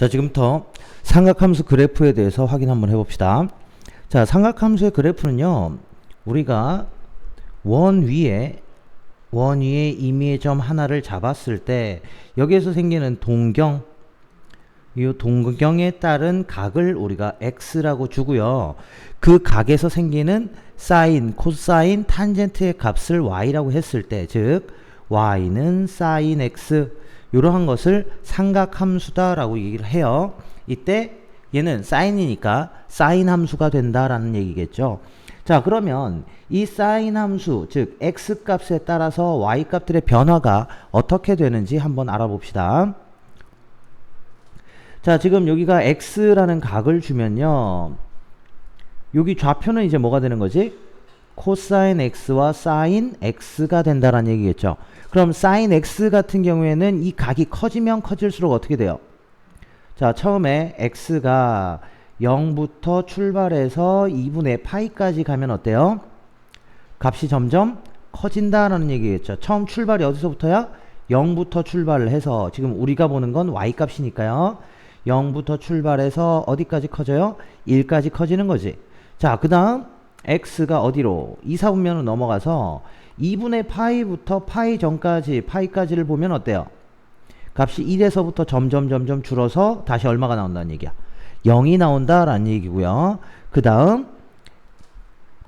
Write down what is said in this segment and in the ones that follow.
자, 지금부터 삼각함수 그래프에 대해서 확인 한번 해봅시다. 자, 삼각함수의 그래프는요, 우리가 원 위에 임의의 점 하나를 잡았을 때 여기에서 생기는 동경, 이 동경에 따른 각을 우리가 x라고 주고요. 그 각에서 생기는 사인, 코사인, 탄젠트의 값을 y라고 했을 때, 즉 y는 사인 x, 이러한 것을 삼각함수다라고 얘기를 해요. 이때 얘는 사인이니까 사인 함수가 된다라는 얘기겠죠. 자, 그러면 이 사인 함수, 즉 x 값에 따라서 y 값들의 변화가 어떻게 되는지 한번 알아봅시다. 자, 지금 여기가 x라는 각을 주면요, 여기 좌표는 이제 뭐가 되는 거지? 코사인 x와 사인 x가 된다라는 얘기겠죠. 그럼 사인 x 같은 경우에는 이 각이 커지면 커질수록 어떻게 돼요? 자, 처음에 x가 0부터 출발해서 2분의 파이까지 가면 어때요? 값이 점점 커진다라는 얘기겠죠. 처음 출발이 어디서부터야? 0부터 출발을 해서, 지금 우리가 보는 건 y 값이니까요. 0부터 출발해서 어디까지 커져요? 1까지 커지는 거지. 자, 그 다음 x가 어디로? 2사분면으로 넘어가서 2분의 파이부터 파이 전까지, 파이까지를 보면 어때요? 값이 1에서부터 점점 줄어서 다시 얼마가 나온다는 얘기야? 0이 나온다라는 얘기고요. 그 다음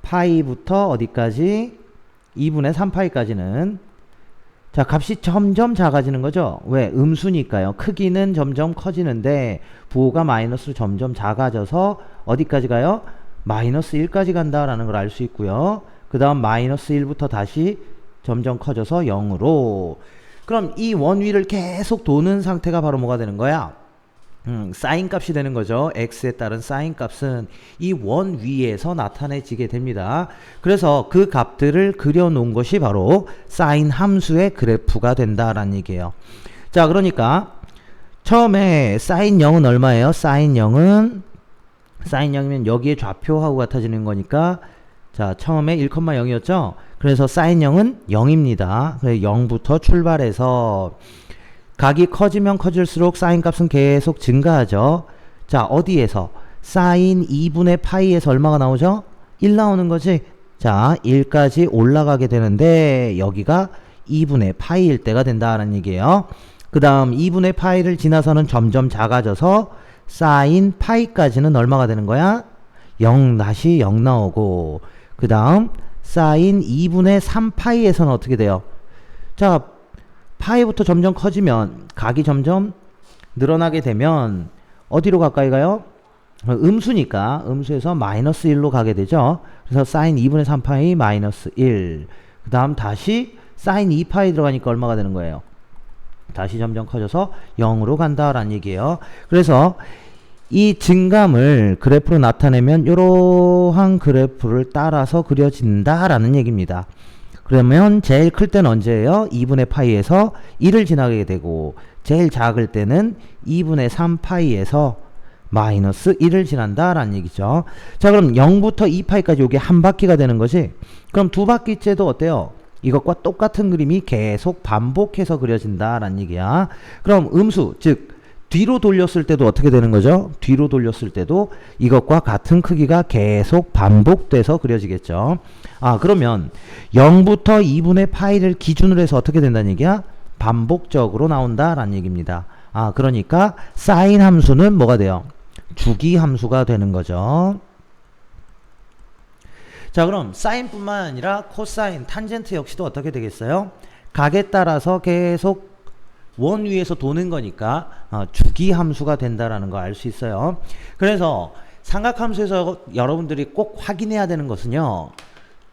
파이부터 어디까지? 2분의 3파이까지는, 자, 값이 점점 작아지는 거죠. 왜? 음수니까요. 크기는 점점 커지는데 부호가 마이너스로 점점 작아져서 어디까지 가요? 마이너스 1까지 간다라는 걸 알 수 있고요. 그 다음 마이너스 1부터 다시 점점 커져서 0으로. 그럼 이 원 위를 계속 도는 상태가 바로 뭐가 되는 거야? 사인 값이 되는 거죠. x에 따른 사인 값은 이 원 위에서 나타내지게 됩니다. 그래서 그 값들을 그려놓은 것이 바로 사인 함수의 그래프가 된다라는 얘기예요. 자, 그러니까 처음에 사인 0은 얼마예요? 사인 0이면 여기에 좌표하고 같아지는 거니까, 자, 처음에 1,0이었죠? 그래서 사인 0은 0입니다. 그래서 0부터 출발해서 각이 커지면 커질수록 사인 값은 계속 증가하죠. 자, 어디에서? 사인 2분의 파이에서 얼마가 나오죠? 1 나오는 거지. 자, 1까지 올라가게 되는데 여기가 2분의 파이일 때가 된다는 얘기예요. 그 다음 2분의 파이를 지나서는 점점 작아져서 사인 파이까지는 얼마가 되는 거야? 0 나오고, 그 다음 사인 2분의 3파이에서는 어떻게 돼요? 자, 파이부터 점점 커지면 각이 점점 늘어나게 되면 어디로 가까이 가요? 음수니까 음수에서 마이너스 1로 가게 되죠. 그래서 사인 2분의 3파이 마이너스 1. 그 다음 다시 사인 2파이 들어가니까 얼마가 되는 거예요? 다시 점점 커져서 0으로 간다라는 얘기예요. 그래서 이 증감을 그래프로 나타내면 이러한 그래프를 따라서 그려진다라는 얘기입니다. 그러면 제일 클 때는 언제예요? 2분의 파이에서 1을 지나게 되고, 제일 작을 때는 2분의 3파이에서 마이너스 1을 지난다라는 얘기죠. 자, 그럼 0부터 2파이까지 이게 한 바퀴가 되는 거지. 그럼 두 바퀴째도 어때요? 이것과 똑같은 그림이 계속 반복해서 그려진다라는 얘기야. 그럼 음수, 즉 뒤로 돌렸을 때도 어떻게 되는 거죠? 뒤로 돌렸을 때도 이것과 같은 크기가 계속 반복돼서 그려지겠죠. 아, 그러면 0부터 2분의 파이를 기준으로 해서 어떻게 된다는 얘기야? 반복적으로 나온다라는 얘기입니다. 아, 그러니까 사인 함수는 뭐가 돼요? 주기 함수가 되는 거죠. 자, 그럼 사인뿐만 아니라 코사인, 탄젠트 역시도 어떻게 되겠어요? 각에 따라서 계속 원 위에서 도는 거니까 주기 함수가 된다라는 거 알 수 있어요. 그래서 삼각함수에서 여러분들이 꼭 확인해야 되는 것은요,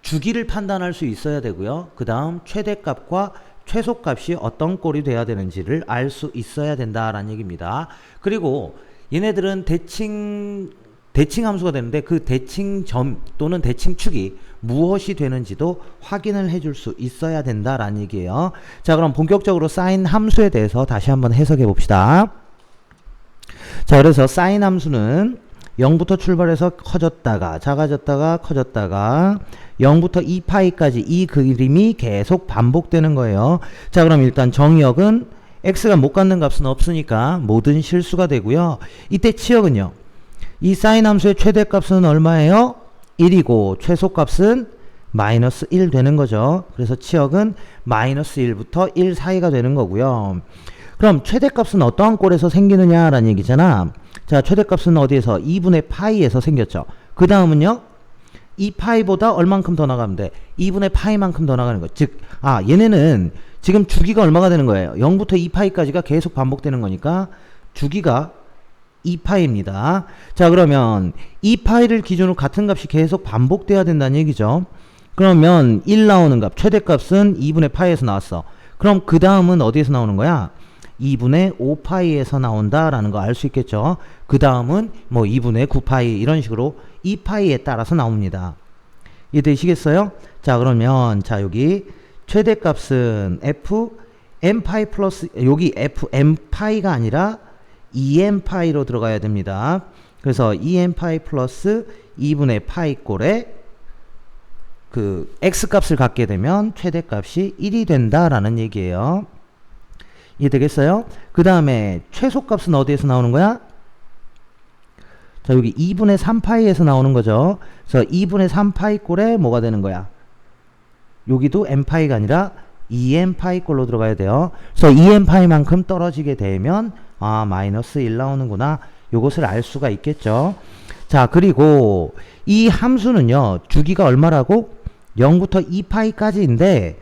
주기를 판단할 수 있어야 되고요. 그 다음 최대값과 최소값이 어떤 꼴이 돼야 되는지를 알 수 있어야 된다라는 얘기입니다. 그리고 얘네들은 대칭 함수가 되는데 그 대칭점 또는 대칭축이 무엇이 되는지도 확인을 해줄 수 있어야 된다라는 얘기예요. 자, 그럼 본격적으로 사인 함수에 대해서 다시 한번 해석해 봅시다. 자, 그래서 사인 함수는 0부터 출발해서 커졌다가 작아졌다가 커졌다가 0부터 2파이까지 이 그림이 계속 반복되는 거예요. 자, 그럼 일단 정의역은 x가 못 갖는 값은 없으니까 모든 실수가 되고요. 이때 치역은요. 이 사인 함수의 최대값은 얼마예요? 1이고 최소값은 마이너스 1 되는 거죠. 그래서 치역은 마이너스 1부터 1 사이가 되는 거고요. 그럼 최대값은 어떠한 꼴에서 생기느냐라는 얘기잖아. 자, 최대값은 어디에서? 2분의 파이에서 생겼죠. 그 다음은요. 이 파이보다 얼만큼 더 나가면 돼? 2분의 파이만큼 더 나가는 거. 즉, 얘네는 지금 주기가 얼마가 되는 거예요? 0부터 2파이까지가 계속 반복되는 거니까 주기가 2파이입니다. 자, 그러면 2파이를 기준으로 같은 값이 계속 반복돼야 된다는 얘기죠. 그러면 1 나오는 값, 최대값은 2분의 파이에서 나왔어. 그럼 그 다음은 어디에서 나오는 거야? 2분의 5파이에서 나온다라는 거 알 수 있겠죠. 그 다음은 뭐 2분의 9파이 이런 식으로 2파이에 따라서 나옵니다. 이해되시겠어요? 자, 그러면 자 여기 최대값은 f n파이 플러스 여기 f n파이가 아니라 2n파이로 들어가야 됩니다. 그래서 2n파이 플러스 2분의 파이 꼴에 그 x값을 갖게 되면 최대값이 1이 된다라는 얘기예요. 이해되겠어요? 그 다음에 최소값은 어디에서 나오는 거야? 자, 여기 2분의 3파이에서 나오는 거죠. 그래서 2분의 3파이 꼴에 뭐가 되는 거야? 여기도 n파이가 아니라 2n파이 꼴로 들어가야 돼요. 그래서 2n파이만큼 떨어지게 되면 마이너스 1 나오는구나. 요것을 알 수가 있겠죠. 자, 그리고 이 함수는요. 주기가 얼마라고? 0부터 2파이까지인데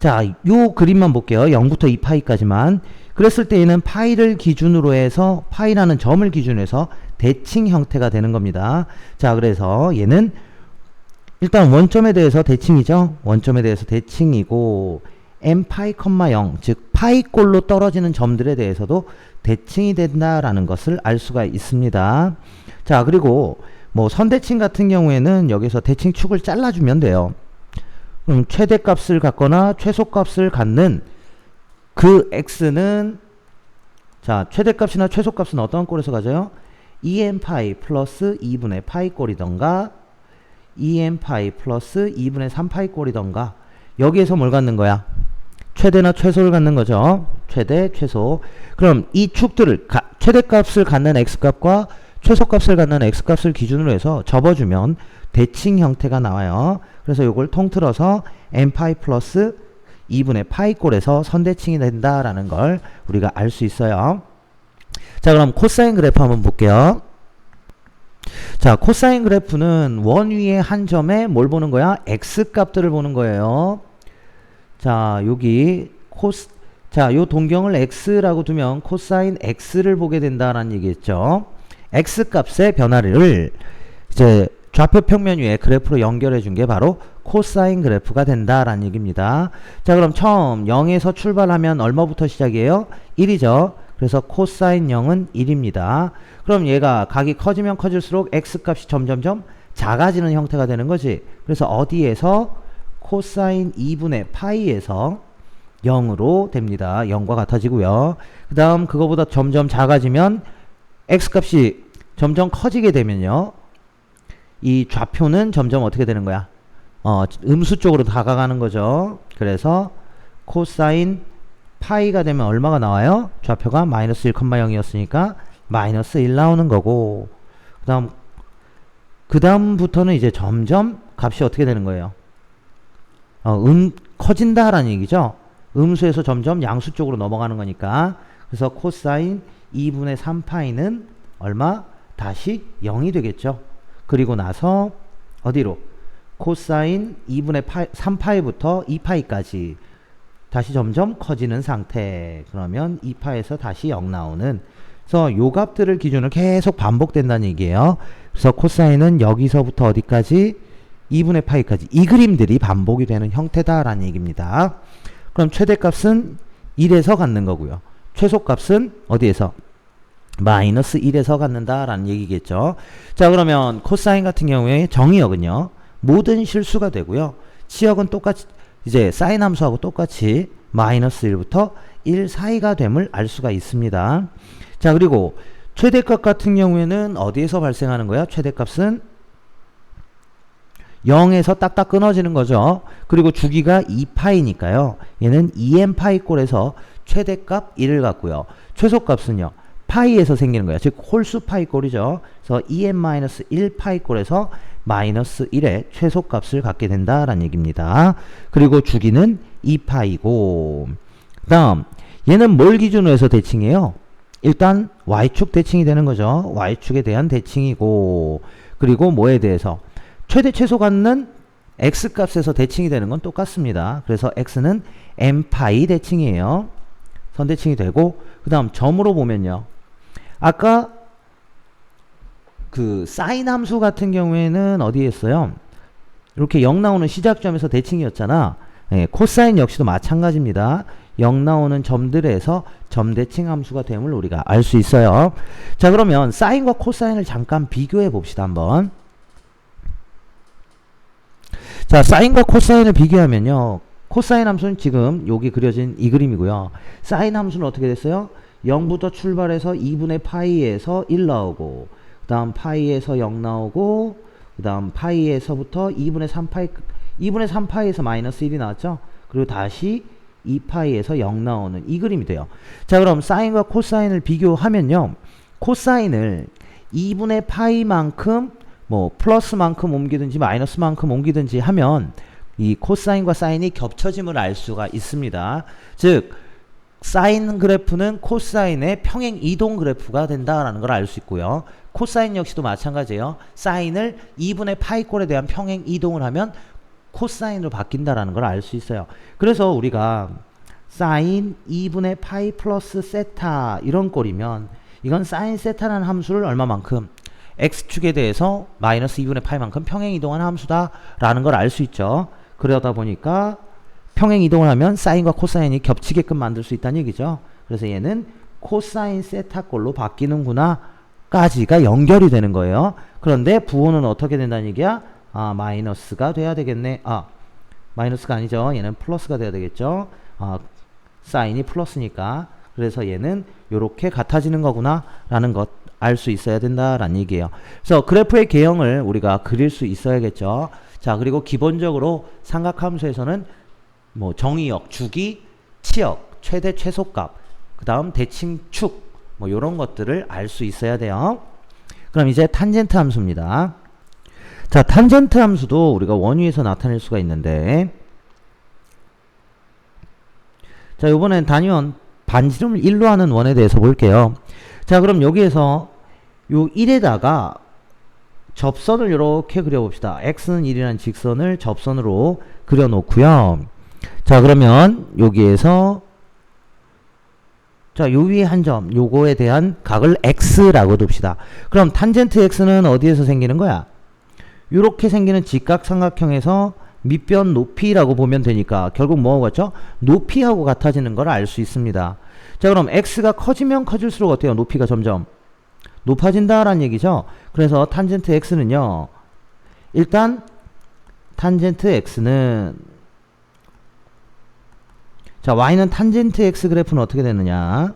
자, 요 그림만 볼게요. 0부터 2파이까지만. 그랬을 때 얘는 파이를 기준으로 해서 파이라는 점을 기준으로 해서 대칭 형태가 되는 겁니다. 자, 그래서 얘는 일단 원점에 대해서 대칭이죠. 원점에 대해서 대칭이고 n파이, 0, 즉 파이꼴로 떨어지는 점들에 대해서도 대칭이 된다라는 것을 알 수가 있습니다. 자, 그리고 뭐 선대칭 같은 경우에는 여기서 대칭축을 잘라주면 돼요. 그럼 최대값을 갖거나 최소값을 갖는 그 x는 자, 최대값이나 최소값은 어떤 꼴에서 가져요? 2n파이 플러스 2분의 파이 꼴이던가 2n파이 플러스 2분의 3파이 꼴이던가 여기에서 뭘 갖는 거야? 최대나 최소를 갖는 거죠. 최대, 최소. 그럼 이 축들을 최대값을 갖는 x값과 최소값을 갖는 x값을 기준으로 해서 접어주면 대칭 형태가 나와요. 그래서 이걸 통틀어서 n파이 플러스 2분의 파이 꼴에서 선대칭이 된다라는 걸 우리가 알 수 있어요. 자, 그럼 코사인 그래프 한번 볼게요. 자, 코사인 그래프는 원 위에 한 점에 뭘 보는 거야? x값들을 보는 거예요. 자, 여기 자, 요 동경을 x라고 두면 코사인 x를 보게 된다라는 얘기겠죠. x값의 변화를 이제 좌표 평면 위에 그래프로 연결해 준 게 바로 코사인 그래프가 된다라는 얘기입니다. 자, 그럼 처음 0에서 출발하면 얼마부터 시작이에요? 1이죠. 그래서 코사인 0은 1입니다. 그럼 얘가 각이 커지면 커질수록 x값이 점점점 작아지는 형태가 되는 거지. 그래서 어디에서? 코사인 2분의 파이에서 0으로 됩니다. 0과 같아지고요. 그 다음 그거보다 점점 작아지면 x값이 점점 커지게 되면요. 이 좌표는 점점 어떻게 되는 거야? 음수 쪽으로 다가가는 거죠. 그래서 코사인 파이가 되면 얼마가 나와요? 좌표가 마이너스 1,0이었으니까 마이너스 1 나오는 거고 그 다음부터는 이제 점점 값이 어떻게 되는 거예요? 커진다라는 얘기죠. 음수에서 점점 양수 쪽으로 넘어가는 거니까. 그래서 코사인 2분의 3파이는 얼마? 다시 0이 되겠죠. 그리고 나서 어디로? 코사인 2분의 3파이부터 2파이까지 다시 점점 커지는 상태. 그러면 2파에서 다시 0 나오는. 그래서 요 값들을 기준으로 계속 반복된다는 얘기예요. 그래서 코사인은 여기서부터 어디까지? 2분의 파이까지. 이 그림들이 반복이 되는 형태다라는 얘기입니다. 그럼 최대값은 1에서 갖는 거고요. 최소값은 어디에서? 마이너스 1에서 갖는다라는 얘기겠죠. 자, 그러면 코사인 같은 경우에 정의역은요. 모든 실수가 되고요. 치역은 똑같이 이제 사인 함수하고 똑같이 마이너스 1부터 1 사이가 됨을 알 수가 있습니다. 자, 그리고 최대값 같은 경우에는 어디에서 발생하는 거야? 최대값은 0에서 딱딱 끊어지는 거죠. 그리고 주기가 2파이니까요. 얘는 2n파이 꼴에서 최대값 1을 갖고요. 최소값은요. 파이에서 생기는 거예요. 즉 홀수 파이꼴이죠. 그래서 2n-1 파이꼴에서 마이너스 1의 최소값을 갖게 된다라는 얘기입니다. 그리고 주기는 2파이고 그 다음 얘는 뭘 기준으로 해서 대칭이에요? 일단 y축 대칭이 되는 거죠. y축에 대한 대칭이고 그리고 뭐에 대해서? 최대 최소 갖는 x값에서 대칭이 되는 건 똑같습니다. 그래서 x는 n파이 대칭이에요. 선대칭이 되고 그 다음 점으로 보면요. 아까 그 사인 함수 같은 경우에는 어디에 있어요? 이렇게 0 나오는 시작점에서 대칭이었잖아. 예, 코사인 역시도 마찬가지입니다. 0 나오는 점들에서 점대칭 함수가 됨을 우리가 알 수 있어요. 자, 그러면 사인과 코사인을 잠깐 비교해 봅시다. 한번. 자, 사인과 코사인을 비교하면요. 코사인 함수는 지금 여기 그려진 이 그림이고요. 사인 함수는 어떻게 됐어요? 0부터 출발해서 2분의 파이에서 1 나오고 그 다음 파이에서 0 나오고 그 다음 파이에서부터 2분의 3파이 2분의 3파이에서 마이너스 1이 나왔죠? 그리고 다시 2파이에서 0 나오는 이 그림이 돼요. 자, 그럼 사인과 코사인을 비교하면요. 코사인을 2분의 파이만큼 뭐 플러스만큼 옮기든지 마이너스만큼 옮기든지 하면 이 코사인과 사인이 겹쳐짐을 알 수가 있습니다. 즉 사인 그래프는 코사인의 평행 이동 그래프가 된다라는 걸 알 수 있고요. 코사인 역시도 마찬가지예요. 사인을 2분의 파이꼴에 대한 평행 이동을 하면 코사인으로 바뀐다라는 걸 알 수 있어요. 그래서 우리가 사인 2분의 파이 플러스 세타 이런 꼴이면 이건 사인 세타라는 함수를 얼마만큼 x축에 대해서 마이너스 2분의 파이만큼 평행 이동하는 함수다라는 걸 알 수 있죠. 그러다 보니까 평행 이동을 하면 사인과 코사인이 겹치게끔 만들 수 있다는 얘기죠. 그래서 얘는 코사인 세타꼴로 바뀌는구나 까지가 연결이 되는 거예요. 그런데 부호는 어떻게 된다는 얘기야? 아, 마이너스가 돼야 되겠네. 아, 마이너스가 아니죠. 얘는 플러스가 돼야 되겠죠. 아, 사인이 플러스니까. 그래서 얘는 이렇게 같아지는 거구나 라는 것 알 수 있어야 된다라는 얘기예요. 그래서 그래프의 개형을 우리가 그릴 수 있어야겠죠. 자, 그리고 기본적으로 삼각함수에서는 뭐 정의역, 주기, 치역, 최대 최소값, 그 다음 대칭축 뭐 이런 것들을 알 수 있어야 돼요. 그럼 이제 탄젠트 함수입니다. 자, 탄젠트 함수도 우리가 원위에서 나타낼 수가 있는데 자, 이번엔 단위원 반지름을 1로 하는 원에 대해서 볼게요. 자, 그럼 여기에서 요 1에다가 접선을 이렇게 그려봅시다. x는 1이라는 직선을 접선으로 그려놓고요. 자, 그러면 여기에서 자, 요 위에 한 점, 요거에 대한 각을 x라고 둡시다. 그럼 탄젠트 x는 어디에서 생기는 거야? 요렇게 생기는 직각삼각형에서 밑변 높이라고 보면 되니까 결국 뭐하고 같죠? 높이하고 같아지는 걸 알 수 있습니다. 자, 그럼 x가 커지면 커질수록 어때요? 높이가 점점 높아진다라는 얘기죠. 그래서 탄젠트 x는요. 일단 탄젠트 x는 자, y는 탄젠트 x 그래프는 어떻게 되느냐?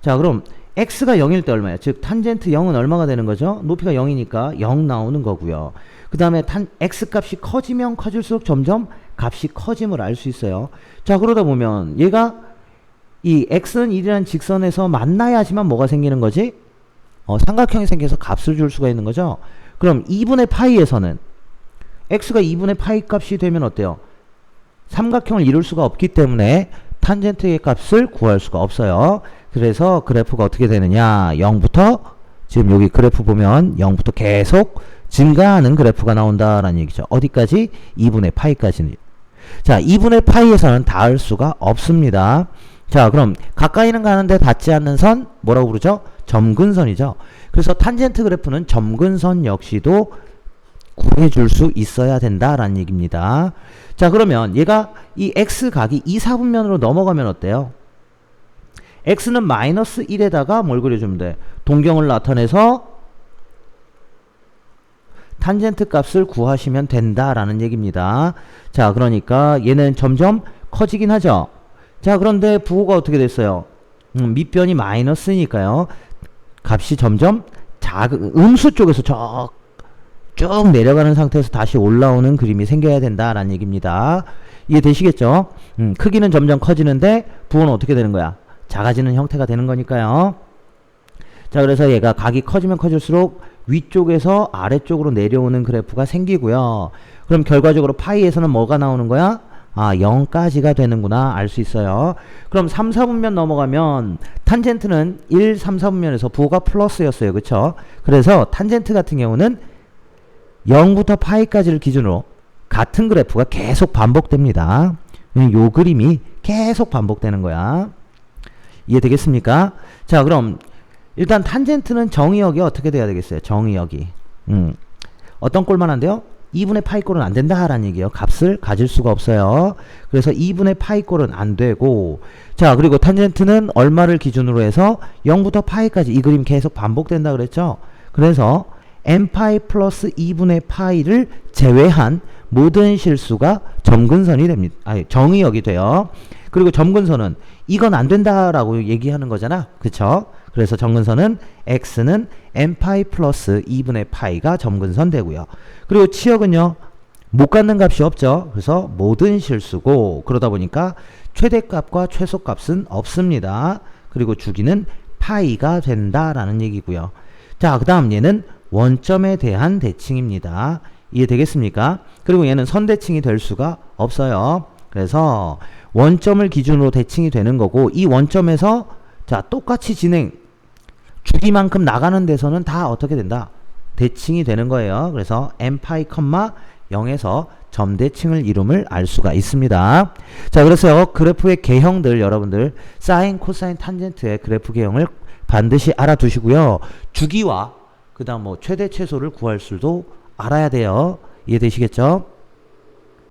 자, 그럼 x가 0일 때 얼마야? 즉 탄젠트 0은 얼마가 되는 거죠? 높이가 0이니까 0 나오는 거고요. 그 다음에 x 값이 커지면 커질수록 점점 값이 커짐을 알 수 있어요. 자, 그러다 보면 얘가 이 x는 1이라는 직선에서 만나야지만 뭐가 생기는 거지? 삼각형이 생겨서 값을 줄 수가 있는 거죠. 그럼 2분의 파이에서는 x가 2분의 파이 값이 되면 어때요? 삼각형을 이룰 수가 없기 때문에 탄젠트의 값을 구할 수가 없어요. 그래서 그래프가 어떻게 되느냐? 0부터 지금 여기 그래프 보면 0부터 계속 증가하는 그래프가 나온다라는 얘기죠. 어디까지? 2분의 파이까지는. 자, 2분의 파이에서는 닿을 수가 없습니다. 자, 그럼 가까이는 가는데 닿지 않는 선 뭐라고 부르죠? 점근선이죠. 그래서 탄젠트 그래프는 점근선 역시도 구해줄 수 있어야 된다라는 얘기입니다. 자, 그러면 얘가 이 x각이 2, 4분면으로 넘어가면 어때요? x는 마이너스 1에다가 뭘 그려주면 돼? 동경을 나타내서 탄젠트 값을 구하시면 된다라는 얘기입니다. 자, 그러니까 얘는 점점 커지긴 하죠. 자, 그런데 부호가 어떻게 됐어요? 밑변이 마이너스니까요. 값이 점점 음수 쪽에서 쭉 내려가는 상태에서 다시 올라오는 그림이 생겨야 된다라는 얘기입니다. 이해되시겠죠? 크기는 점점 커지는데 부호는 어떻게 되는 거야? 작아지는 형태가 되는 거니까요. 자, 그래서 얘가 각이 커지면 커질수록 위쪽에서 아래쪽으로 내려오는 그래프가 생기고요. 그럼 결과적으로 파이에서는 뭐가 나오는 거야? 아, 0까지가 되는구나 알 수 있어요. 그럼 3, 4분면 넘어가면 탄젠트는 1, 3, 4분면에서 부호가 플러스였어요. 그쵸? 그래서 탄젠트 같은 경우는 0부터 파이까지를 기준으로 같은 그래프가 계속 반복됩니다. 요 그림이 계속 반복되는 거야. 이해되겠습니까? 자, 그럼 일단 탄젠트는 정의역이 어떻게 돼야 되겠어요? 정의역이 어떤 꼴만 안 돼요? 2분의 파이 꼴은 안 된다 라는 얘기예요. 값을 가질 수가 없어요. 그래서 2분의 파이 꼴은 안 되고, 자, 그리고 탄젠트는 얼마를 기준으로 해서 0부터 파이까지 이 그림 계속 반복된다 그랬죠. 그래서 n파이 플러스 2분의 파이를 제외한 모든 실수가 점근선이 됩니다. 아니, 정의역이 돼요. 그리고 점근선은 이건 안 된다라고 얘기하는 거잖아. 그쵸? 그래서 점근선은 x는 n파이 플러스 2분의 파이가 점근선 되고요. 그리고 치역은요, 못 갖는 값이 없죠. 그래서 모든 실수고, 그러다 보니까 최대값과 최소값은 없습니다. 그리고 주기는 파이가 된다라는 얘기고요. 자, 그 다음 얘는 원점에 대한 대칭입니다. 이해되겠습니까? 그리고 얘는 선대칭이 될 수가 없어요. 그래서 원점을 기준으로 대칭이 되는 거고, 이 원점에서 자, 똑같이 주기만큼 나가는 데서는 다 어떻게 된다? 대칭이 되는 거예요. 그래서 n파이, 0에서 점대칭을 이룸을 알 수가 있습니다. 자, 그래서 그래프의 개형들 여러분들 사인, 코사인, 탄젠트의 그래프 개형을 반드시 알아두시고요. 주기와 그 다음 뭐 최대 최소를 구할 수도 알아야 돼요. 이해되시겠죠?